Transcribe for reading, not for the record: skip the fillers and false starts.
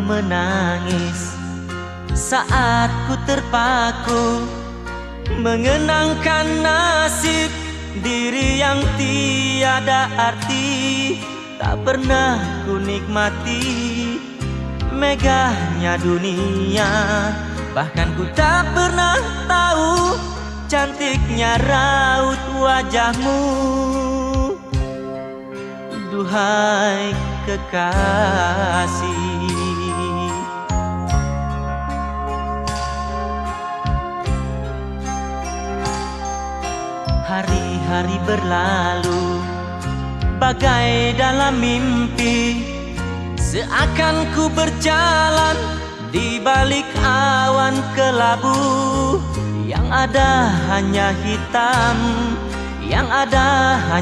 menangis saat ku terpaku mengenangkan nasib diri yang tiada arti. Tak pernah ku nikmati megahnya dunia, bahkan ku tak pernah tahu cantiknya raut wajahmu. Duhai kekasih, hari-hari berlalu bagai dalam mimpi, seakan ku berjalan di balik awan kelabu. Yang ada hanya hitam, yang ada hanya